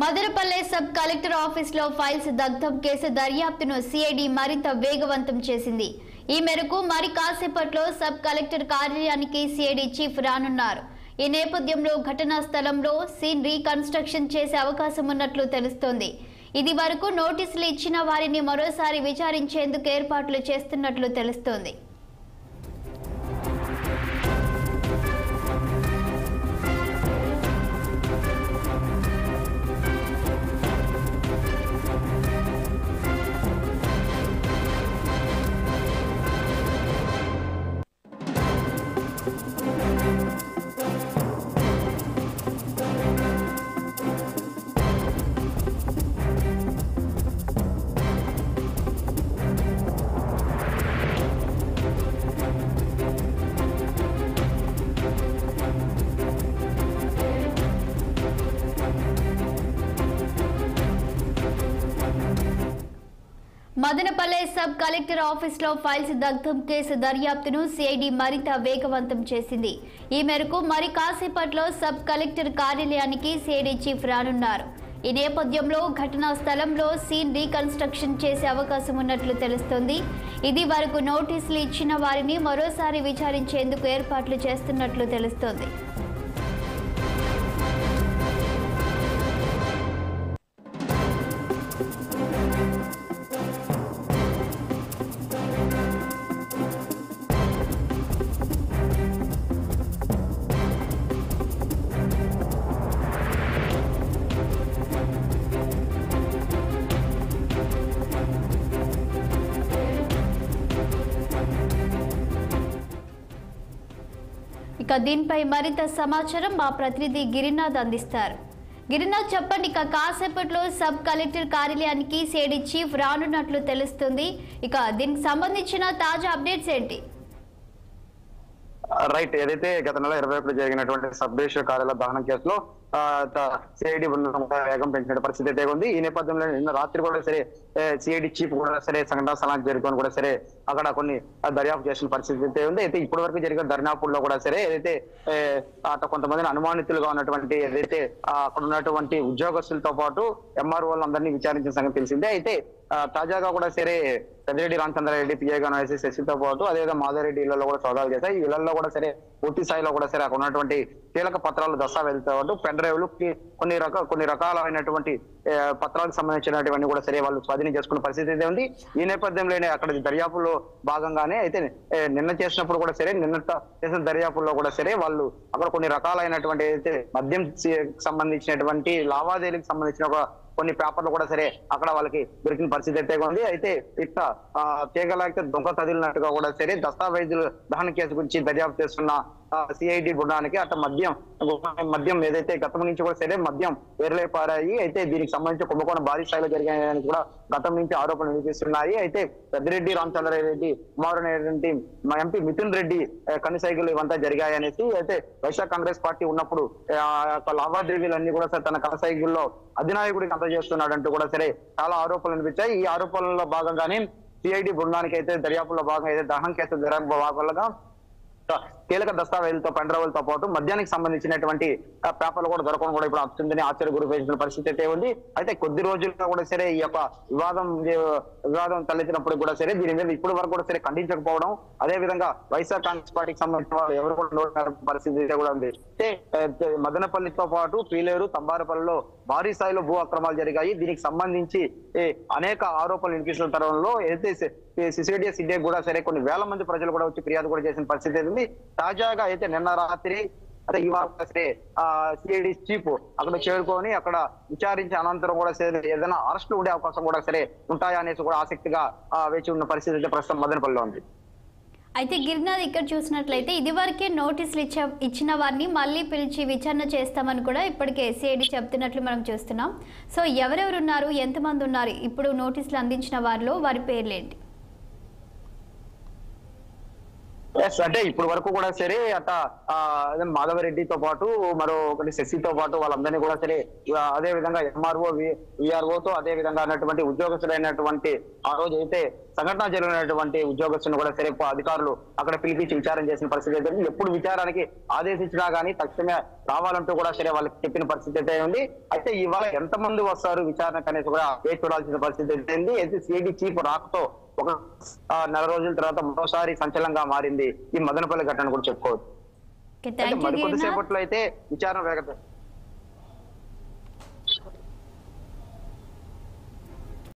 Madanapalle sub collector ఆఫీసులో files దగ్ధం case దర్యాప్తును సిఐడి మరింత వేగవంతం చేసింది. ఈ మేరకు మరి కాసేపట్లో సబ్ కలెక్టర్ కార్యాలయానికి సిఐడి చీఫ్ రానున్నారు. ఈ నేపథ్యంలో ఘటనా స్థలంలో సీన్ రీకన్స్ట్రక్షన్ చేసే అవకాశం ఉన్నట్లు తెలుస్తోంది. ఇది వరకు నోటీసులు ఇచ్చిన వారిని మరోసారి విచారించేందుకు ఏర్పాట్లు చేస్తున్నట్లు తెలుస్తోంది. మదనపల్లె సబ్ కలెక్టర్ ఆఫీసులో ఫైల్స్ దగ్ధం కేసు దర్యాప్తును సిఐడి మరింత వేగవంతం చేసింది. ఈ మేరకు మరి కాసేపట్లో సబ్ కలెక్టర్ కార్యాలయానికి సిఐడి చీఫ్ రానున్నారు. ఈ నేపథ్యంలో ఘటనా స్థలంలో సీన్ రీకన్స్ట్రక్షన్ చేసే అవకాశం ఉన్నట్లు తెలుస్తోంది. ఇది వరకు నోటీసులు ఇచ్చిన వారిని మరోసారి విచారించేందుకు ఏర్పాట్లు చేస్తున్నట్లు తెలుస్తోంది. ఇక దీనిపై మరింత సమాచారం మా ప్రతినిధి గిరినాథ్ అందిస్తారు. గిరినాథ్, చెప్పండి. ఇక కాసేపట్లో సబ్ కలెక్టర్ కార్యాలయానికి సిఐడి చీఫ్ రానున్నట్లు తెలుస్తుంది. ఇక దీనికి సంబంధించిన తాజా అప్డేట్స్ ఏంటి? రైట్, ఏదైతే గత నెల 21 జరిగినటువంటి సబ్ డివిజనల్ కార్యాలయ దహనం కేసులో సిఐడి వేగం పెంచిన పరిస్థితి అయితే ఉంది. ఈ నేపథ్యంలో నిన్న రాత్రి కూడా సరే సిఐడి చీఫ్ కూడా సరే సంఘటనా స్థలానికి చేరుకొని కూడా సరే అక్కడ కొన్ని దర్యాప్తు చేసిన పరిస్థితి అయితే ఉంది. అయితే ఇప్పటి వరకు జరిగిన దర్యాప్తుల్లో కూడా సరే ఏదైతే అక్కడ కొంతమంది అనుమానితులుగా ఉన్నటువంటి ఏదైతే అక్కడ ఉన్నటువంటి ఉద్యోగస్తులతో పాటు ఎంఆర్ఓలు అందరినీ విచారించిన సంగతి తెలిసిందే. అయితే తాజాగా కూడా సరే పెద్దిరెడ్డి రామచంద్రారెడ్డి పిఐగా శశితో పాటు అదేవిధంగా మాధవరెడ్డి ఇళ్లలో కూడా సోదాలు చేశాయి. ఈ ఇళ్లలో కూడా సరే పూర్తి స్థాయిలో కూడా సరే అక్కడ ఉన్నటువంటి కీలక పత్రాలు దస్తావేజులతో పాటు పెన్ డ్రైవ్లు కొన్ని రకాలైనటువంటి పత్రాలకు సంబంధించినటువంటి కూడా సరే వాళ్ళు స్వాధీనం చేసుకున్న పరిస్థితి అయితే ఉంది. ఈ నేపథ్యంలోనే అక్కడ దర్యాప్తులో భాగంగానే అయితే నిన్న చేసినప్పుడు కూడా సరే నిన్న చేసిన దర్యాప్తులో కూడా సరే వాళ్ళు అక్కడ కొన్ని రకాలైనటువంటి అయితే మద్యం సంబంధించినటువంటి లావాదేవీలకు సంబంధించిన ఒక కొన్ని పేపర్లు కూడా సరే అక్కడ వాళ్ళకి దొరికిన పరిస్థితి అయితే ఉంది. అయితే ఇట్లా తీగలాగితే దొంగ తదిలినట్టుగా కూడా సరే దస్తావేజులు దహన కేసు గురించి దర్యాప్తు చేస్తున్న సిఐడి బృందానికి అట్లా మద్యం ఏదైతే గతం నుంచి కూడా సరే మద్యం వేరులే పారాయి. అయితే దీనికి సంబంధించి కుంభకోణం భారీ స్థాయిలో జరిగాయని కూడా గతం నుంచి ఆరోపణలు వినిపిస్తున్నాయి. అయితే పెద్దిరెడ్డి రామచంద్రారెడ్డి కుమారుడైనటువంటి ఎంపీ మిథున్ రెడ్డి కనుసైగులు ఇవంతా జరిగాయనేసి అయితే వైఎస్ఆర్ కాంగ్రెస్ పార్టీ ఉన్నప్పుడు లావాదేవీలన్నీ కూడా సరే తన కనుసైగుల్లో అధినాయకుడికి అందజేస్తున్నాడంటూ కూడా సరే చాలా ఆరోపణలు వినిపించాయి. ఈ ఆరోపణల్లో భాగంగానే సిఐడి బృందానికి అయితే దర్యాప్తులో భాగంగా అయితే దహనం కేసు భాగంగా కీలక దస్తావేజులతో పెన్ డ్రైవ్లతో పాటు మద్యానికి సంబంధించినటువంటి పేపర్లు కూడా దొరకడం కూడా ఇప్పుడు వస్తుందని ఆశ్చర్య గురిపేసిన పరిస్థితి అయితే ఉంది. అయితే కొద్ది రోజుల్లో కూడా సరే ఈ యొక్క వివాదం తలెత్తినప్పుడు కూడా సరే దీని మీద ఇప్పటి వరకు కూడా సరే ఖండించకపోవడం, అదే విధంగా వైఎస్ఆర్ కాంగ్రెస్ పార్టీకి సంబంధించిన వాళ్ళు ఎవరు కూడా నోటిన పరిస్థితి అయితే కూడా ఉంది. అయితే మదనపల్లితో పాటు పీలేరు, తంబారపల్లిలో భారీ స్థాయిలో భూ అక్రమాలు జరిగాయి. దీనికి సంబంధించి అనేక ఆరోపణలు వినిపిస్తున్న తరుణంలో అయితే సిసిడిఎస్ ఇండియా కూడా సరే కొన్ని వేల మంది ప్రజలు కూడా వచ్చి ఫిర్యాదు కూడా చేసిన పరిస్థితి ఉంది. తాజాగా అయితే నిన్న రాత్రి అదే ఇవాళ సరే సిఐడి చీఫ్ అక్కడ చేరుకొని అక్కడ విచారించిన అనంతరం కూడా సరే ఏదైనా అరెస్టులు ఉండే అవకాశం కూడా సరే ఉంటాయా అనేసి కూడా ఆసక్తిగా వేచి ఉన్న పరిస్థితి అయితే ప్రస్తుతం మదనపల్లిలో ఉంది. అయితే గిరినాథ్, ఇక్కడ చూసినట్లయితే ఇదివరకే నోటీసులు ఇచ్చిన వారిని మళ్ళీ పిలిచి విచారణ చేస్తామని కూడా ఇప్పటికే సిఐడి చెప్తున్నట్లు మనం చూస్తున్నాం. సో ఎవరెవరు ఉన్నారు, ఎంతమంది ఉన్నారు ఇప్పుడు నోటీసులు అందించిన వారిలో, వారి పేర్లేంటి? అంటే ఇప్పుడు వరకు కూడా సరే అట్లా మాధవరెడ్డితో పాటు మరో ఒకటి శశితో పాటు వాళ్ళందరినీ కూడా సరే అదే విధంగా ఎంఆర్ఓ విఆర్ఓతో అదే విధంగా అన్నటువంటి ఉద్యోగస్తులైనటువంటి ఆ రోజు అయితే సంఘటన జరిగినటువంటి ఉద్యోగస్తులను కూడా సరే అధికారులు అక్కడ పిలిపించి విచారణ చేసిన పరిస్థితి అయితే ఉంది. ఎప్పుడు విచారానికి ఆదేశించినా కానీ తక్షణమే రావాలంటూ కూడా సరే వాళ్ళకి చెప్పిన పరిస్థితి అయితే ఉంది. అయితే ఇవాళ ఎంతమంది వస్తారు విచారణకు అనేది కూడా వేచి చూడాల్సిన పరిస్థితి అయితే ఉంది. అయితే సిఐడి చీఫ్ రాకతో ఒక నెల రోజుల తర్వాత మరోసారి సంచలనంగా మారింది ఈ మదనపల్లి ఘటన కూడా చెప్పుకోవచ్చు. థ్యాంక్ యూ మరికొద్దిసేపట్లో అయితే విచారణ వేగత